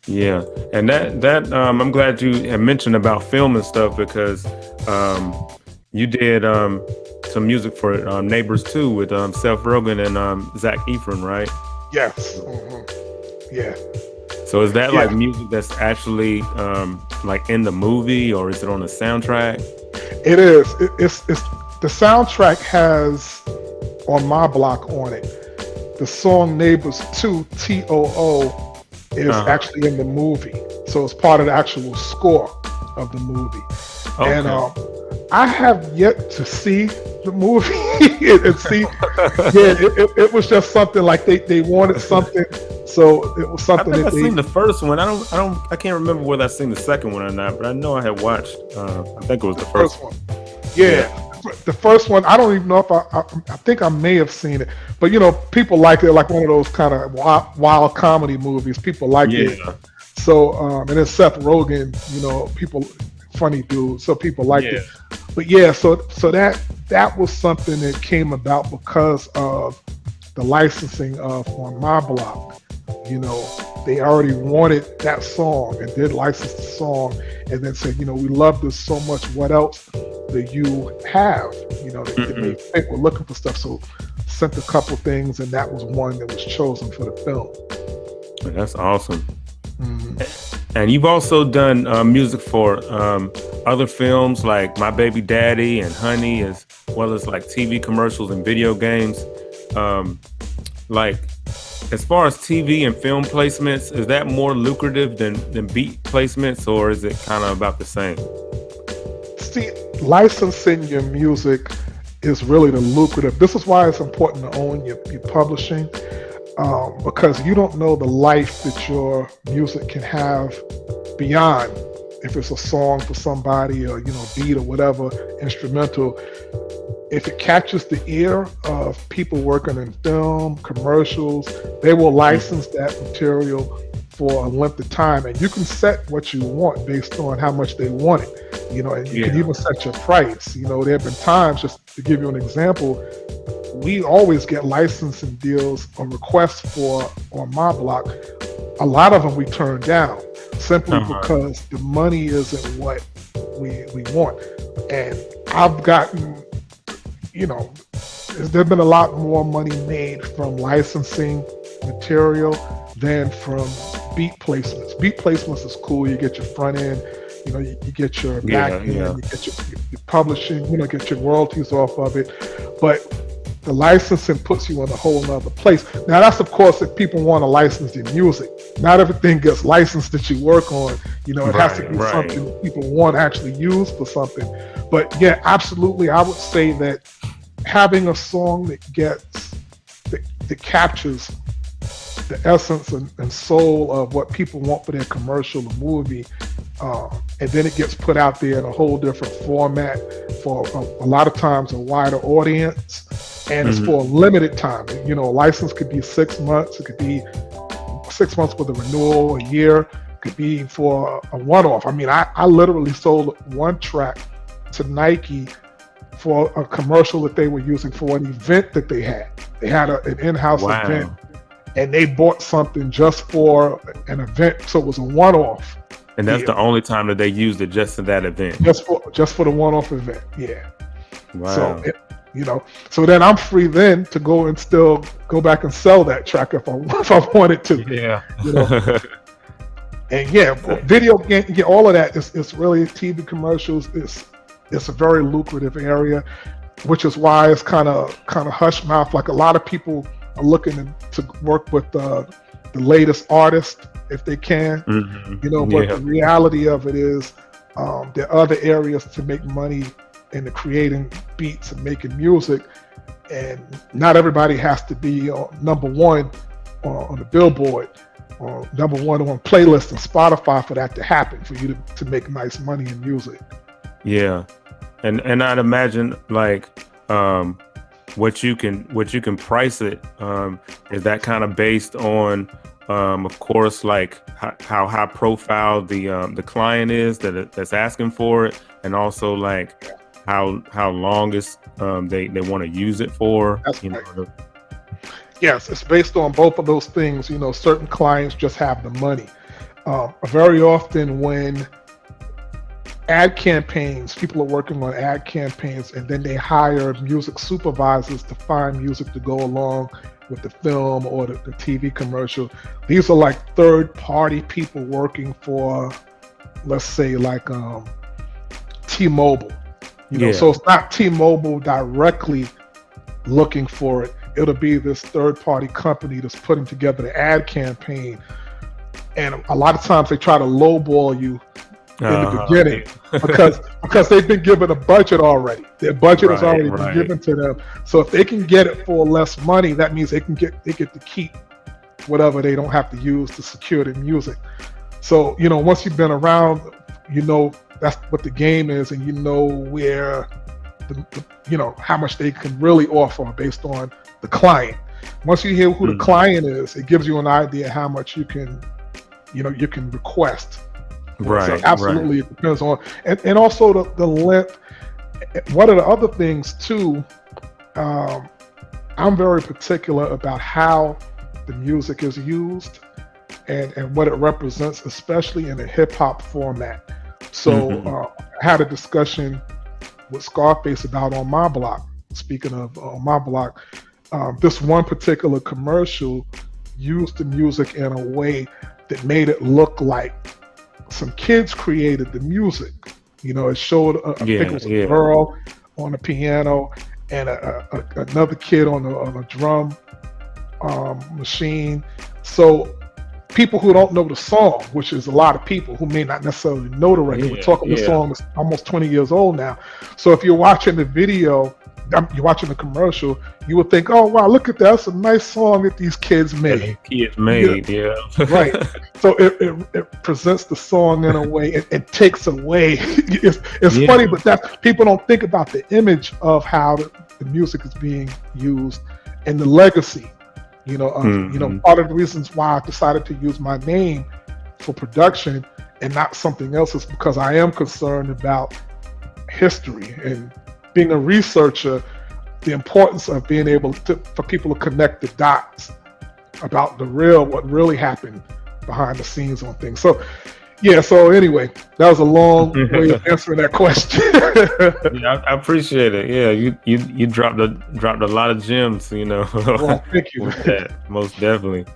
Yeah, and I'm glad you had mentioned about film and stuff because um, you did some music for Neighbors 2 with Seth Rogen and Zach Efron, right? Yes. Yeah. So is that Yeah. like music that's actually like in the movie, or is it on the soundtrack? It is. It's the soundtrack has on my block on it. The song Neighbors 2 TOO is Uh-huh. actually in the movie. So it's part of the actual score of the movie. And Okay. I have yet to see the movie and see, yeah, it was just something like they wanted something. So it was I something think I that they, seen the first one. I can't remember whether I seen the second one or not, but I know I had watched. I think it was the the first first one. one. Yeah. Yeah, the first one. I don't even know if I think I may have seen it, but people like it, like one of those kind of wild comedy movies. People like it. Yeah. So, and then Seth Rogen, people, funny dude. So people liked Yeah. it. But yeah, so that was something that came about because of the licensing of On My Block. They already wanted that song and did license the song, and then said, we love this so much. What else do you have? That Hmm. they think we're looking for stuff. So sent a couple things, and that was one that was chosen for the film. That's awesome. Hmm. And you've also done music for other films like My Baby Daddy and Honey, as well as like TV commercials and video games. Um, like, as far as TV and film placements, is that more lucrative than beat placements, or is it kind of about the same? See, licensing your music is really the lucrative. This is why it's important to own your publishing, because you don't know the life that your music can have beyond. If it's a song for somebody, or beat or whatever, instrumental, if it catches the ear of people working in film, commercials, they will Mhm. license that material for a length of time. And you can set what you want based on how much they want it. And you can Yeah. even set your price. There have been times, just to give you an example, we always get licensing deals or requests for on my block. A lot of them we turn down simply Uh-huh. because the money isn't what we want. And I've gotten, you know, there's been a lot more money made from licensing material than from beat placements. Beat placements is cool. You get your front end, you get your back Yeah. end, Yeah. you get your publishing, get your royalties off of it. But the licensing puts you in a whole nother place. Now, that's of course if people want to license their music. Not everything gets licensed that you work on. It has to Right. be Right. something people want to actually use for something. But yeah, absolutely, I would say that having a song that captures the essence and soul of what people want for their commercial or movie, and then it gets put out there in a whole different format for a lot of times a wider audience, and it's for a Hmm. limited time. A license could be 6 months, it could be 6 months with a renewal, a year, it could be for a one-off. I mean, I literally sold one track to Nike for a commercial that they were using for an event that they had. They had an in-house event, Wow. and they bought something just for an event, so it was a one-off And that's the deal, only time that they used it, just in that event. just for the one-off event. Yeah. So Wow. so then I'm free then to go and still go back and sell that track if I if I wanted to. Yeah. You know. And yeah, video game, yeah, all of that is really TV commercials. It's a very lucrative area, which is why it's kind of hush mouth. Like a lot of people are looking to work with the latest artist if they can, But the Yeah. reality of it is, there are other areas to make money in the creating beats and making music, and not everybody has to be number one on the Billboard or number one on playlist and Spotify for that to happen, for you to make nice money in music. Yeah. And I'd imagine like um what you can price it is that kind of based on of course like how high profile the client is that's asking for it, and also like how long is they want to use it for, That's right. Yes, it's based on both of those things. Certain clients just have the money. Very often when ad campaigns, people are working on ad campaigns, and then they hire music supervisors to find music to go along with the film or the TV commercial. These are like third-party people working for, let's say, like T-Mobile. Yeah. So it's not T-Mobile directly looking for it. It'll be this third-party company that's putting together the ad campaign. And a lot of times they try to lowball you in the beginning because they've been given a budget already. Their budget has already been given to them. So if they can get it for less money, that means they get to keep whatever they don't have to use to secure the music. So once you've been around, that's what the game is, and where how much they can really offer based on the client. Once you hear who the client is, it gives you an idea how much you can request. Right. So absolutely, it depends on, and also the length. One of the other things too, I'm very particular about how the music is used and what it represents, especially in a hip hop format. So I had a discussion with Scarface about on my block. Speaking of on my block, this one particular commercial used the music in a way that made it look like some kids created the music. It showed I think it was a girl on the piano and another kid on a drum machine. So people who don't know the song, which is a lot of people who may not necessarily know the record, we're talking the song is almost 20 years old now. So if you're watching the video, you're watching the commercial, you would think, oh wow, look at that, that's a nice song that these kids made. Right. So it presents the song in a way, it takes away. It's funny, but that people don't think about the image of how the music is being used and the legacy. Part of the reasons why I decided to use my name for production and not something else is because I am concerned about history and being a researcher, the importance of being able for people to connect the dots about what really happened behind the scenes on things. So anyway, that was a long way of answering that question. I appreciate it. Yeah, you dropped a lot of gems, Well, thank you. with that, most definitely.